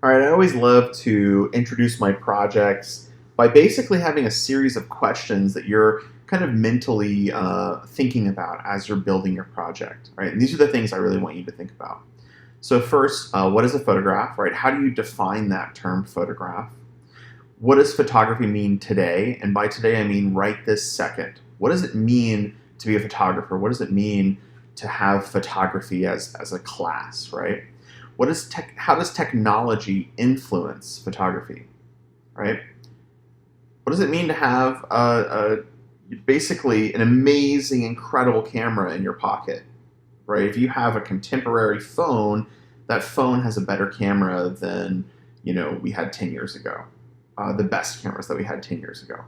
All right, I always love to introduce my projects by basically having a series of questions that you're kind of mentally thinking about as you're building your project, right? And these are the things I really want you to think about. So first, what is a photograph, right? How do you define that term photograph? What does photography mean today? And by today, I mean right this second. What does it mean to be a photographer? What does it mean to have photography as a class, right? How does technology influence photography, right? What does it mean to have basically an amazing, incredible camera in your pocket, right? If you have a contemporary phone, that phone has a better camera than we had 10 years ago, the best cameras that we had 10 years ago.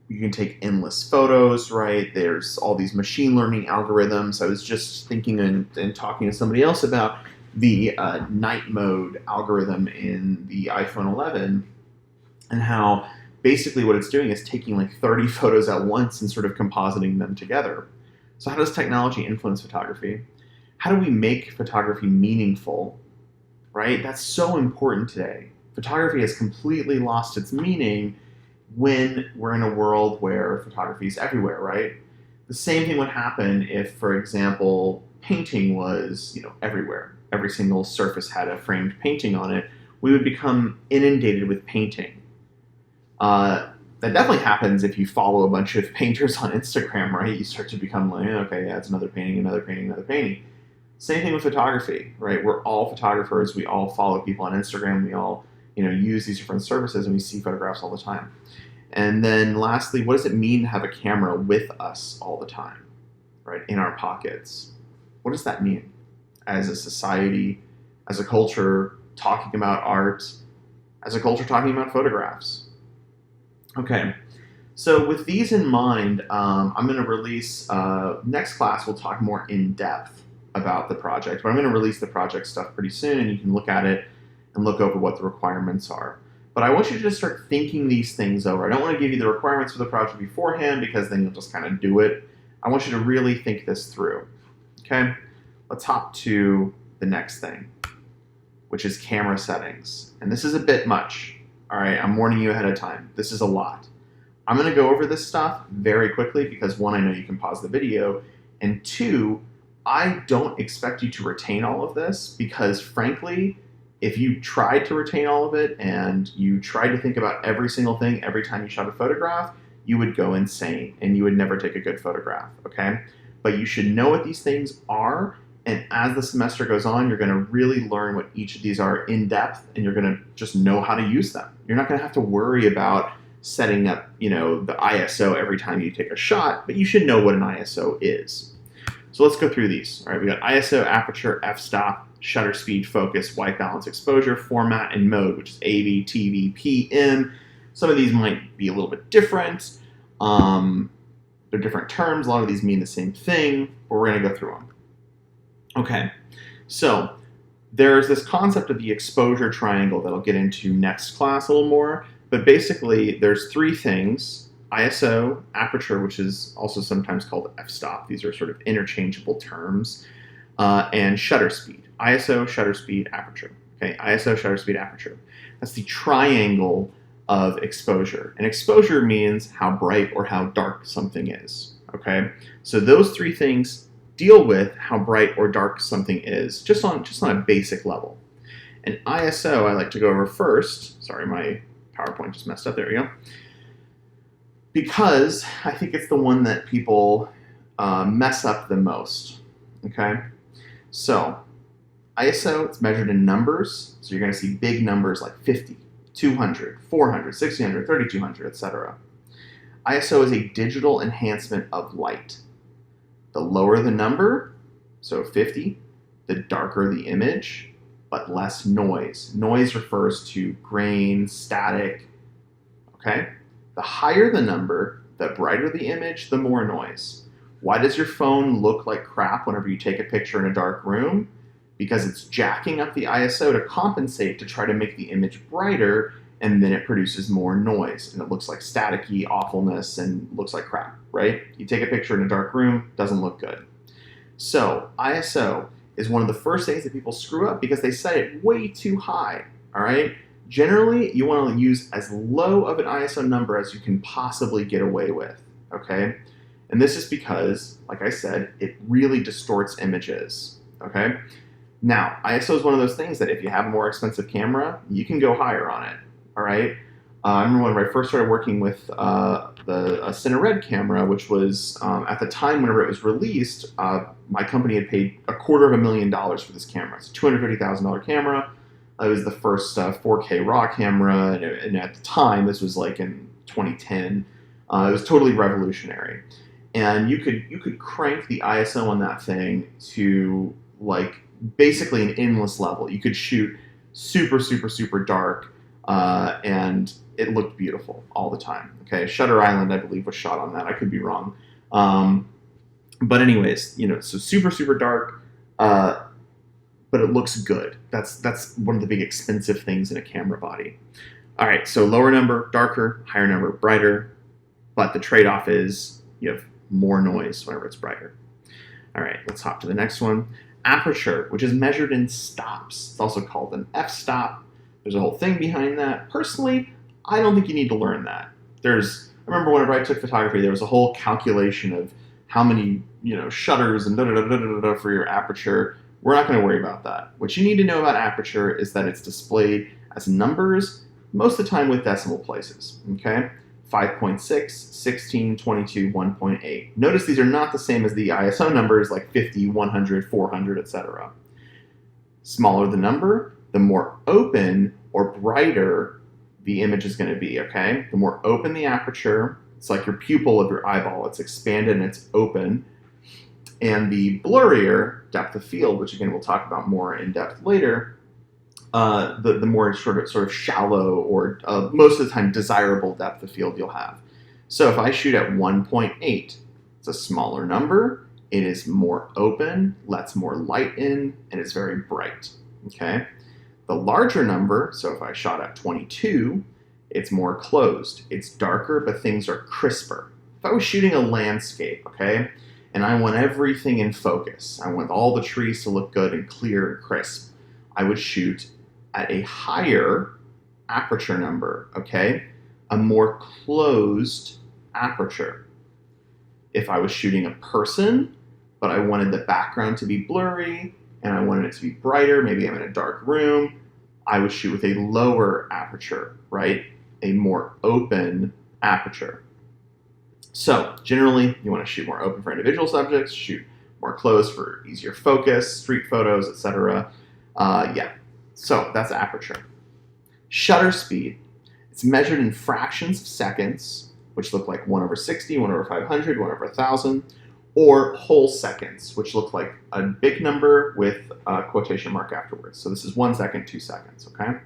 You can take endless photos, right? There's all these machine learning algorithms. I was just thinking and talking to somebody else about the night mode algorithm in the iPhone 11 and how basically what it's doing is taking like 30 photos at once and sort of compositing them together. So how does technology influence photography? How do we make photography meaningful, right? That's so important today. Photography has completely lost its meaning when we're in a world where photography is everywhere, right? The same thing would happen if, for example, painting was, everywhere. Every single surface had a framed painting on it. We would become inundated with painting. That definitely happens if you follow a bunch of painters on Instagram, right? You start to become like, okay, yeah, it's another painting, another painting, another painting. Same thing with photography, right? We're all photographers. We all follow people on Instagram. We all, use these different services, and we see photographs all the time. And then lastly, what does it mean to have a camera with us all the time, right, in our pockets? What does that mean as a society, as a culture talking about art, as a culture talking about photographs? Okay, so with these in mind, I'm going to release, next class we'll talk more in depth about the project, but I'm going to release the project stuff pretty soon, and you can look at it and look over what the requirements are. But I want you to just start thinking these things over. I don't want to give you the requirements for the project beforehand because then you'll just kind of do it. I want you to really think this through. Okay? Let's hop to the next thing, which is camera settings. And this is a bit much. All right, I'm warning you ahead of time. This is a lot. I'm going to go over this stuff very quickly because one, I know you can pause the video, and two, I don't expect you to retain all of this because frankly, if you tried to retain all of it and you tried to think about every single thing every time you shot a photograph, you would go insane and you would never take a good photograph, okay? But you should know what these things are, and as the semester goes on, you're gonna really learn what each of these are in depth, and you're gonna just know how to use them. You're not gonna have to worry about setting up, the ISO every time you take a shot, but you should know what an ISO is. So let's go through these. All right, we got ISO, aperture, f-stop, shutter speed, focus, white balance, exposure, format, and mode, which is AV, TV, PM. Some of these might be a little bit different. They're different terms. A lot of these mean the same thing, but we're going to go through them. Okay, so there's this concept of the exposure triangle that I'll get into next class a little more, but basically there's three things: ISO, aperture, which is also sometimes called f-stop. These are sort of interchangeable terms, and shutter speed. ISO, shutter speed, aperture. Okay, ISO, shutter speed, aperture. That's the triangle of exposure. And exposure means how bright or how dark something is. Okay, so those three things deal with how bright or dark something is, just on a basic level. And ISO, I like to go over first. Sorry, my PowerPoint just messed up. There we go. Because I think it's the one that people mess up the most. Okay, so ISO, it's measured in numbers, so you're going to see big numbers like 50, 200, 400, 1600, 3200, etc. ISO is a digital enhancement of light. The lower the number, so 50, the darker the image, but less noise. Noise refers to grain, static, okay? The higher the number, the brighter the image, the more noise. Why does your phone look like crap whenever you take a picture in a dark room? Because it's jacking up the ISO to compensate to try to make the image brighter, and then it produces more noise, and it looks like staticky awfulness and looks like crap, right? You take a picture in a dark room, doesn't look good. So ISO is one of the first things that people screw up because they set it way too high, all right? Generally, you want to use as low of an ISO number as you can possibly get away with, okay? And this is because, like I said, it really distorts images, okay? Now, ISO is one of those things that if you have a more expensive camera, you can go higher on it, all right? I remember when I first started working with a Cinered camera, which was, at the time whenever it was released, my company had paid $250,000 for this camera. It's a $250,000 camera. It was the first 4K RAW camera, and at the time, this was like in 2010, it was totally revolutionary. And you could crank the ISO on that thing to like basically an endless level. You could shoot super, super, super dark, and it looked beautiful all the time. Okay, Shutter Island, I believe, was shot on that. I could be wrong. But anyways, so super, super dark, but it looks good. That's one of the big expensive things in a camera body. All right, so lower number, darker, higher number, brighter, but the trade-off is you have more noise whenever it's brighter. All right, let's hop to the next one. Aperture, which is measured in stops. It's also called an f-stop. There's a whole thing behind that. Personally, I don't think you need to learn that. I remember whenever I took photography, there was a whole calculation of how many, shutters and da-da-da-da-da-da for your aperture. We're not going to worry about that. What you need to know about aperture is that it's displayed as numbers, most of the time with decimal places, okay? 5.6, 16, 22, 1.8. Notice these are not the same as the ISO numbers like 50, 100, 400, etc. Smaller the number, the more open or brighter the image is going to be, okay? The more open the aperture, it's like your pupil of your eyeball. It's expanded and it's open. And the blurrier depth of field, which again we'll talk about more in depth later, the more sort of shallow or most of the time desirable depth of field you'll have. So if I shoot at 1.8, it's a smaller number, it is more open, lets more light in, and it's very bright, okay? The larger number, so if I shot at 22, it's more closed. It's darker, but things are crisper. If I was shooting a landscape, okay, and I want everything in focus, I want all the trees to look good and clear and crisp, I would shoot at a higher aperture number, okay? A more closed aperture. If I was shooting a person, but I wanted the background to be blurry, and I wanted it to be brighter, maybe I'm in a dark room, I would shoot with a lower aperture, right? A more open aperture. So generally, you want to shoot more open for individual subjects, shoot more closed for easier focus, street photos, etc. Yeah, so that's aperture. Shutter speed. It's measured in fractions of seconds, which look like 1/60, 1/500, 1/1000, or whole seconds, which look like a big number with a quotation mark afterwards. So this is 1 second, 2 seconds, okay?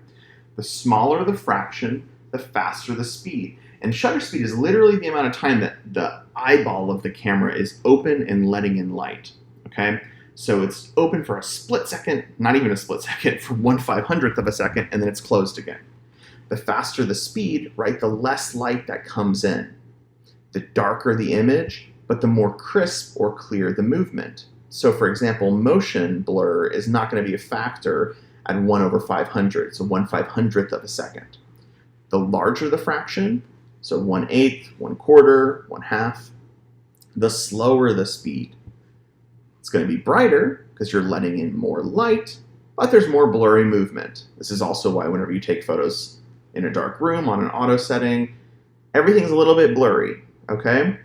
The smaller the fraction, the faster the speed. And shutter speed is literally the amount of time that the eyeball of the camera is open and letting in light, okay? So it's open for a split second, not even a split second, for 1/500th of a second, and then it's closed again. The faster the speed, right, the less light that comes in. The darker the image, but the more crisp or clear the movement. So for example, motion blur is not going to be a factor at 1/500, so 1/500th of a second. The larger the fraction, so 1/8, 1/4, 1/2, the slower the speed. It's going to be brighter because you're letting in more light, but there's more blurry movement. This is also why whenever you take photos in a dark room on an auto setting, everything's a little bit blurry, okay?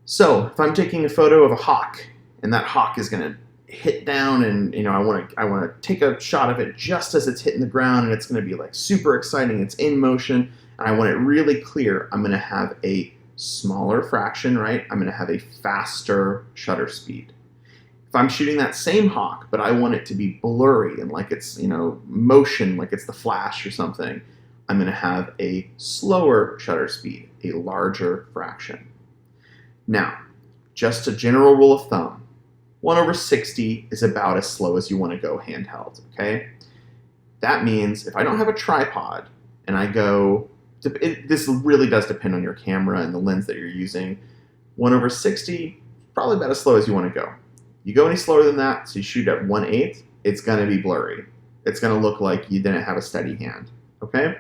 So if I'm taking a photo of a hawk, and that hawk is going to hit down, and I want to take a shot of it just as it's hitting the ground, and it's going to be like super exciting. It's in motion, and I want it really clear. I'm going to have a smaller fraction, right? I'm going to have a faster shutter speed. If I'm shooting that same hawk, but I want it to be blurry and like it's motion, like it's the Flash or something, I'm going to have a slower shutter speed, a larger fraction. Now, just a general rule of thumb, 1/60 is about as slow as you want to go handheld, okay? That means if I don't have a tripod and I go, this really does depend on your camera and the lens that you're using, 1/60, probably about as slow as you want to go. You go any slower than that, so you shoot at 1/8, it's going to be blurry. It's going to look like you didn't have a steady hand, okay?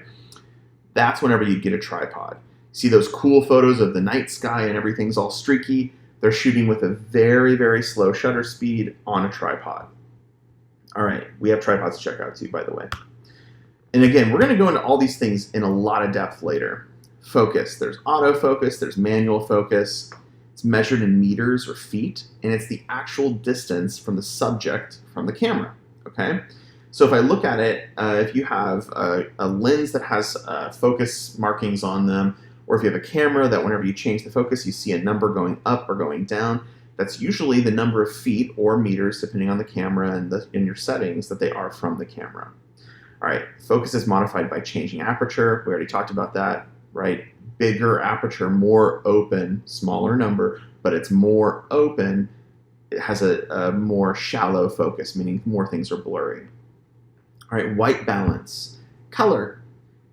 That's whenever you get a tripod. See those cool photos of the night sky and everything's all streaky? They're shooting with a very, very slow shutter speed on a tripod. All right, we have tripods to check out too, by the way. And again, we're going to go into all these things in a lot of depth later. Focus. There's autofocus, there's manual focus. It's measured in meters or feet, and it's the actual distance from the subject from the camera, okay? So if I look at it, if you have a lens that has focus markings on them, or if you have a camera that whenever you change the focus, you see a number going up or going down, that's usually the number of feet or meters, depending on the camera and in your settings, that they are from the camera. All right, focus is modified by changing aperture. We already talked about that, right? Bigger aperture, more open, smaller number, but it's more open. It has a more shallow focus, meaning more things are blurry. All right, white balance. Color.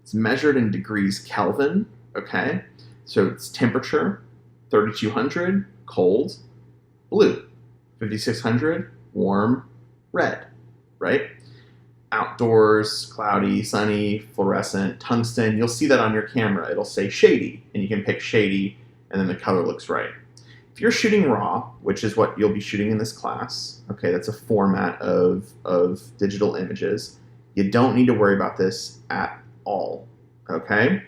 It's measured in degrees Kelvin, okay? So it's temperature, 3200, cold, blue, 5600, warm, red, right? Outdoors, cloudy, sunny, fluorescent, tungsten. You'll see that on your camera. It'll say shady, and you can pick shady, and then the color looks right. If you're shooting RAW, which is what you'll be shooting in this class, okay, that's a format of digital images, you don't need to worry about this at all, okay?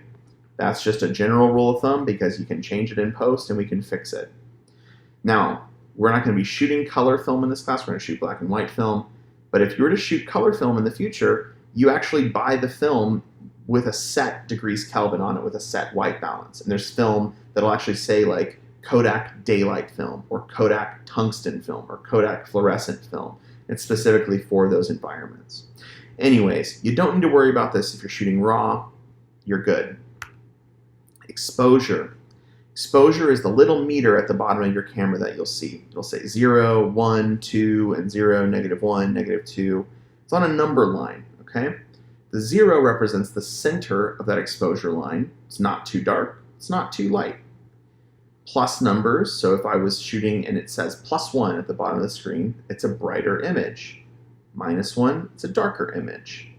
That's just a general rule of thumb because you can change it in post and we can fix it. Now, we're not going to be shooting color film in this class. We're going to shoot black and white film. But if you were to shoot color film in the future, you actually buy the film with a set degrees Kelvin on it with a set white balance. And there's film that'll actually say like Kodak daylight film or Kodak tungsten film or Kodak fluorescent film. It's specifically for those environments. Anyways, you don't need to worry about this if you're shooting RAW. You're good. Exposure. Exposure is the little meter at the bottom of your camera that you'll see. It'll say 0, 1, 2, and 0, -1, -2. It's on a number line, okay? The 0 represents the center of that exposure line. It's not too dark. It's not too light. Plus numbers, so if I was shooting and it says +1 at the bottom of the screen, it's a brighter image. -1, it's a darker image.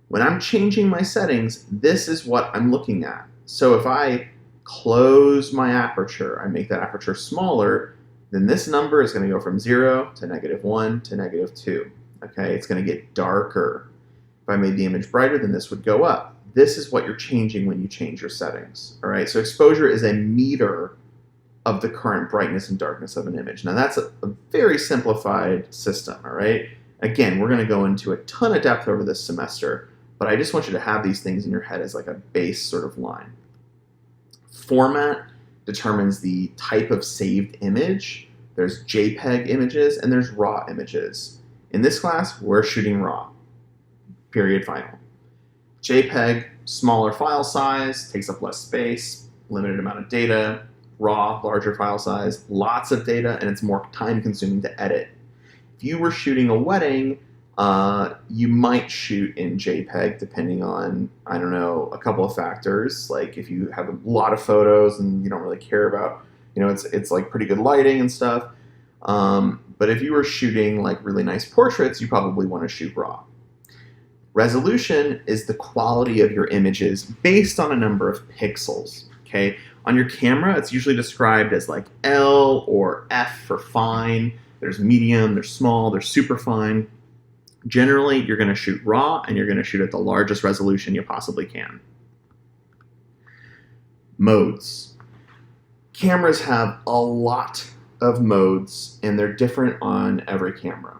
When I'm changing my settings, this is what I'm looking at. So if I close my aperture, I make that aperture smaller, then this number is going to go from 0 to -1 to -2. Okay, it's going to get darker. If I made the image brighter, then this would go up. This is what you're changing when you change your settings. All right, so exposure is a meter of the current brightness and darkness of an image. Now that's a very simplified system, all right? Again, we're going to go into a ton of depth over this semester, but I just want you to have these things in your head as like a base sort of line. Format determines the type of saved image. There's JPEG images and there's RAW images. In this class, we're shooting RAW, period, final. JPEG, smaller file size, takes up less space, limited amount of data. RAW, larger file size, lots of data, and it's more time consuming to edit. If you were shooting a wedding, you might shoot in JPEG depending on, I don't know, a couple of factors. Like if you have a lot of photos and you don't really care about, you know, it's like pretty good lighting and stuff. But if you were shooting like really nice portraits, you probably want to shoot RAW. Resolution is the quality of your images based on a number of pixels, okay? On your camera, it's usually described as like L or F for fine. There's medium, there's small, there's super fine. Generally, you're going to shoot RAW and you're going to shoot at the largest resolution you possibly can. Modes. Cameras have a lot of modes and they're different on every camera.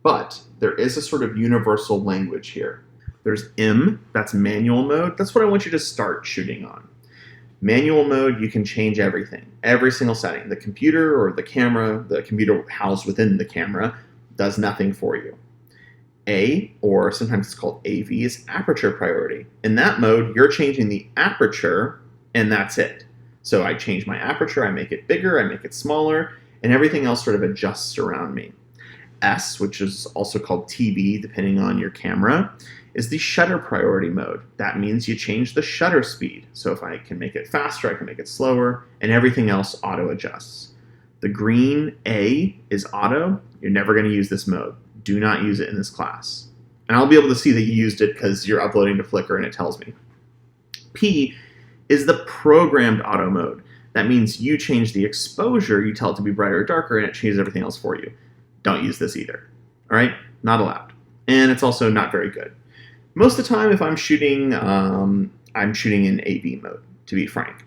But there is a sort of universal language here. There's M, that's manual mode. That's what I want you to start shooting on. Manual mode, you can change everything, every single setting. The computer or the camera, the computer housed within the camera, does nothing for you. A, or sometimes it's called AV, is aperture priority. In that mode, you're changing the aperture, and that's it. So I change my aperture, I make it bigger, I make it smaller, and everything else sort of adjusts around me. S, which is also called TV, depending on your camera, is the shutter priority mode. That means you change the shutter speed. So if I can make it faster, I can make it slower, and everything else auto-adjusts. The green A is auto. You're never going to use this mode. Do not use it in this class. And I'll be able to see that you used it because you're uploading to Flickr and it tells me. P is the programmed auto mode. That means you change the exposure, you tell it to be brighter or darker, and it changes everything else for you. Don't use this either. All right? Not allowed. And it's also not very good. Most of the time, if I'm shooting in AV mode, to be frank.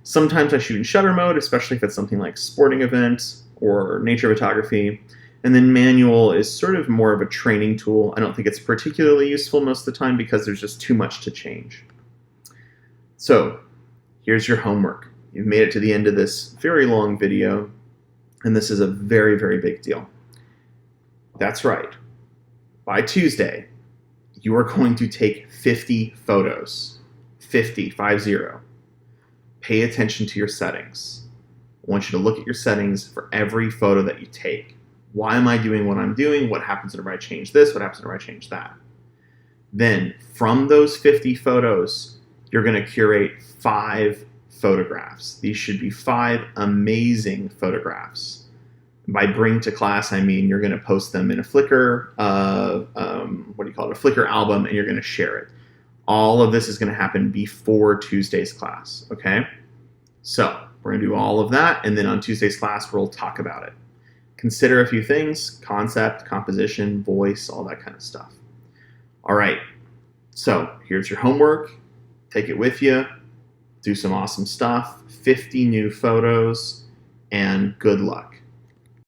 Sometimes I shoot in shutter mode, especially if it's something like sporting events or nature photography. And then manual is sort of more of a training tool. I don't think it's particularly useful most of the time because there's just too much to change. So here's your homework. You've made it to the end of this very long video, and this is a very, very big deal. That's right. By Tuesday, you are going to take 50 photos. 50. Pay attention to your settings. I want you to look at your settings for every photo that you take. Why am I doing what I'm doing? What happens if I change this? What happens if I change that? Then, from those 50 photos, you're going to curate 5 photographs. These should be 5 amazing photographs. By bring to class, I mean you're going to post them in a Flickr, a Flickr album, and you're going to share it. All of this is going to happen before Tuesday's class, okay? So we're going to do all of that, and then on Tuesday's class, we'll talk about it. Consider a few things: concept, composition, voice, all that kind of stuff. All right, so here's your homework. Take it with you. Do some awesome stuff. 50 new photos, and good luck.